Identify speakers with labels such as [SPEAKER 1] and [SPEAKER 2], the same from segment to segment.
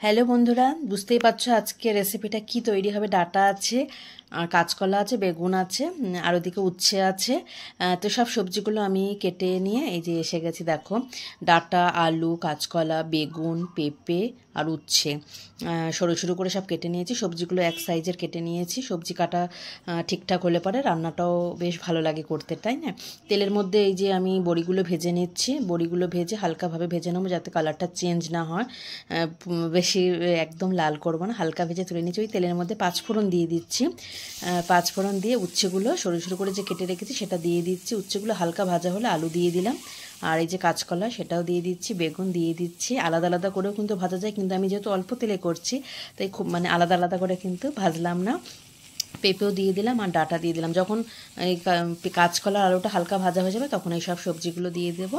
[SPEAKER 1] Hello বন্ধুরা, বুঝতেই পারছো আজকে রেসিপিটা কি তৈরি হবে। ডাটা আছে, আর কাঁচকলা আছে, বেগুন আছে, আর ওদিকে উচ্ছে আছে। তো সব সবজিগুলো আমি কেটে নিয়ে এই যে এসে গেছি। দেখো, ডাটা, আলু, কাঁচকলা, বেগুন, পেঁপে আর উচ্ছে সরু সরু করে সব কেটে নিয়েছি। সবজিগুলো এক সাইজের কেটে নিয়েছি। সবজি কাটা ঠিকঠাক হলে পরে রান্নাটাও বেশ ভালো লাগে করতে, তাই না? তেলের মধ্যে এই যে আমি বড়িগুলো ভেজে নিচ্ছি। বড়িগুলো ভেজে হালকাভাবে ভেজে নেবো যাতে কালারটা চেঞ্জ না হয়। বেশি একদম লাল করবো না, হালকা ভেজে তুলে নিচ্ছি। ওই তেলের মধ্যে পাঁচফোড়ন দিয়ে দিচ্ছি। পাঁচফোড়ন দিয়ে উচ্ছেগুলো সরু সরু করে যে কেটে রেখেছি সেটা দিয়ে দিচ্ছি। উচ্ছেগুলো হালকা ভাজা হলে আলু দিয়ে দিলাম, আর এই যে কাঁচকলা সেটাও দিয়ে দিচ্ছি, বেগুন দিয়ে দিচ্ছি। আলাদা আলাদা করেও কিন্তু ভাজা যায়, কিন্তু আমি যেহেতু অল্প তেলে করছি তাই খুব আলাদা আলাদা করে কিন্তু ভাজলাম না। পেঁপেও দিয়ে দিলাম আর ডাটা দিয়ে দিলাম। যখন এই কাঁচকলা আলুটা হালকা ভাজা হয়ে যাবে তখন এই সব সবজিগুলো দিয়ে দেব।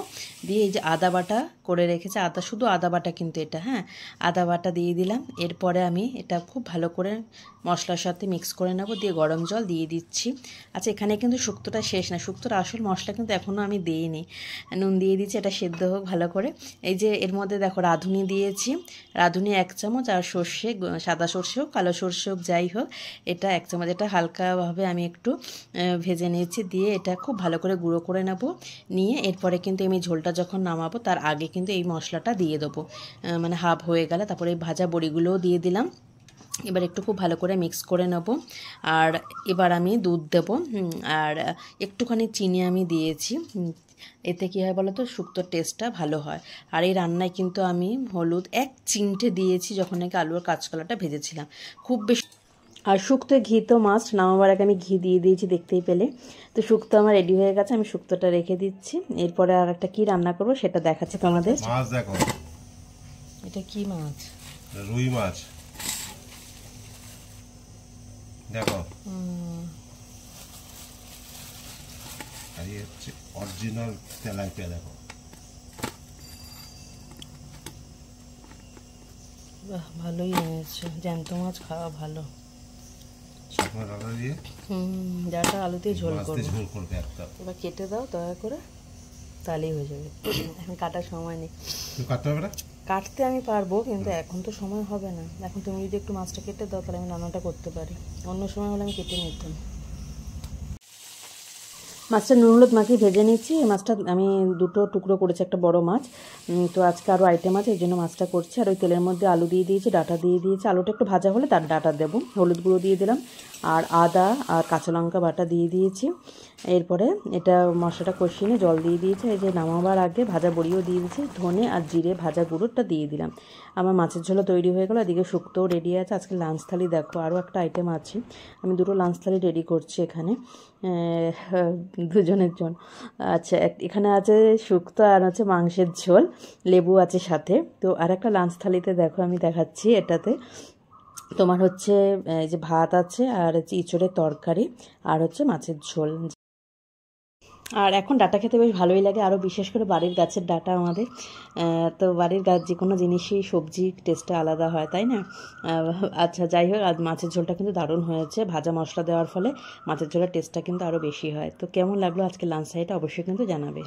[SPEAKER 1] দিয়ে এই যে আদা বাটা করে রেখেছে, আদা শুধু আদা বাটা কিন্তু এটা, হ্যাঁ, আদা বাটা দিয়ে দিলাম। এরপরে আমি এটা খুব ভালো করে মশলার সাথে মিক্স করে নেব। দিয়ে গরম জল দিয়ে দিচ্ছি। আচ্ছা, এখানে কিন্তু শুক্তোটা শেষ না, শুক্তোর আসল মশলা কিন্তু এখনও আমি দিইনি। নুন দিয়ে দিচ্ছি, এটা সেদ্ধ হোক ভালো করে। এই যে এর মধ্যে দেখো রাঁধুনি দিয়েছি, রাঁধুনি 1 চামচ, আর সর্ষে, সাদা সর্ষে হোক কালো সর্ষে হোক যাই হোক, এটা 1 চামচ। এটা হালকাভাবে আমি একটু ভেজে নিয়েছি। দিয়ে এটা খুব ভালো করে গুঁড়ো করে নেব। নিয়ে এরপরে কিন্তু আমি ঝোলটা যখন নামাবো তার আগে কিন্তু এই মশলাটা দিয়ে দেবো। হাফ হয়ে গেলে তারপরে এই ভাজা বড়িগুলোও দিয়ে দিলাম। এবার একটু খুব ভালো করে মিক্স করে নেব। আর এবার আমি দুধ দেবো, আর একটুখানি চিনি আমি দিয়েছি। এতে কী হয় বলো তো, শুক্তোর টেস্টটা ভালো হয়। আর এই রান্নায় কিন্তু আমি হলুদ 1 চিমটে দিয়েছি যখন নাকি আলু আর কাঁচকলাটা ভেজেছিলাম। খুব বেশি। আর শুক্তো ঘি তো মাস্ট, নামাবার আগে আমি ঘি দিয়ে দিয়েছি, দেখতেই পেলে। তো শুক্তো আমার রেডি হয়ে গেছে, আমি শুক্তোটা রেখে দিচ্ছি। এরপরে আর একটা কী রান্না করবো সেটা দেখাচ্ছি তোমাদের।
[SPEAKER 2] মাছ দেখো,
[SPEAKER 1] এটা কি মাছ?
[SPEAKER 2] রুই মাছ দেখো। আর এই হচ্ছে অরিজিনাল তেলাপিয়া দেখো।
[SPEAKER 1] বাহ, ভালোই হয়েছে। জ্যান্ত মাছ খাওয়া ভালো।
[SPEAKER 2] শুকনো ডাটা দিয়ে
[SPEAKER 1] ডাটা আলু দিয়ে ঝোল করবো।
[SPEAKER 2] ঝোল করবে একটা।
[SPEAKER 1] এবার কেটে দাও দয়া করে, তাহলেই হয়ে যাবে। এখন কাটার সময় নেই।
[SPEAKER 2] তুমি কাটতে হবে না?
[SPEAKER 1] কাটতে আমি পারবো, কিন্তু এখন তো সময় হবে না। এখন তুমি যদি একটু মাছটা কেটে দাও তাহলে আমি রান্নাটা করতে পারি। অন্য সময় হলে আমি কেটে নিতাম। মাছটা নুন হলুদ মাখিয়ে ভেজে নিচ্ছি। এই মাছটা আমি 2টো টুকরো করেছি, একটা বড় মাছ। তো আজকে আরও আইটেম আছে, এই জন্য মাছটা করছি। আর ওই তেলের মধ্যে আলু দিয়ে দিয়েছি, ডাটা দিয়ে দিয়েছি। আলুটা একটু ভাজা হলে তার ডাটা দেবো। হলুদ গুঁড়ো দিয়ে দিলাম, আর আদা আর কাঁচা লঙ্কা বাটা দিয়ে দিয়েছি। এরপরে এটা মশলাটা কষিয়ে নিয়ে জল দিয়ে দিয়েছি। এই যে নামাবার আগে ভাজা বড়িও দিয়ে দিয়েছি, ধনে আর জিরে ভাজা গুঁড়োটা দিয়ে দিলাম। আমার মাছের ঝোলও তৈরি হয়ে গেল। এদিকে শুক্তোও রেডি আছে। আজকে লাঞ্চ থালি দেখো, আরও একটা আইটেম আছে। আমি 2টো লাঞ্চ থালি রেডি করছি এখানে 2জনের জন্য। আচ্ছা, এখানে আছে শুক্তো আর আছে মাংসের ঝোল, লেবু আছে সাথে। তো আর একটা লাঞ্চ থালিতে দেখো আমি দেখাচ্ছি। এটাতে তোমার হচ্ছে এই যে ভাত আছে, আর হচ্ছে ইঁচড়ের তরকারি, আর হচ্ছে মাছের ঝোল। আর এখন ডাটা খেতে বেশ ভালোই লাগে, আরও বিশেষ করে বাড়ির গাছের ডাটা আমাদের। তো বাড়ির গাছ যে কোনো জিনিসই সবজি টেস্টটা আলাদা হয়, তাই না? আচ্ছা, যাই হোক, আজ মাছের ঝোলটা কিন্তু দারুণ হয়েছে। ভাজা মশলা দেওয়ার ফলে মাছের ঝোলের টেস্টটা কিন্তু আরও বেশি হয়। তো কেমন লাগলো আজকে লাঞ্চ সাইডটা অবশ্যই কিন্তু জানাবে।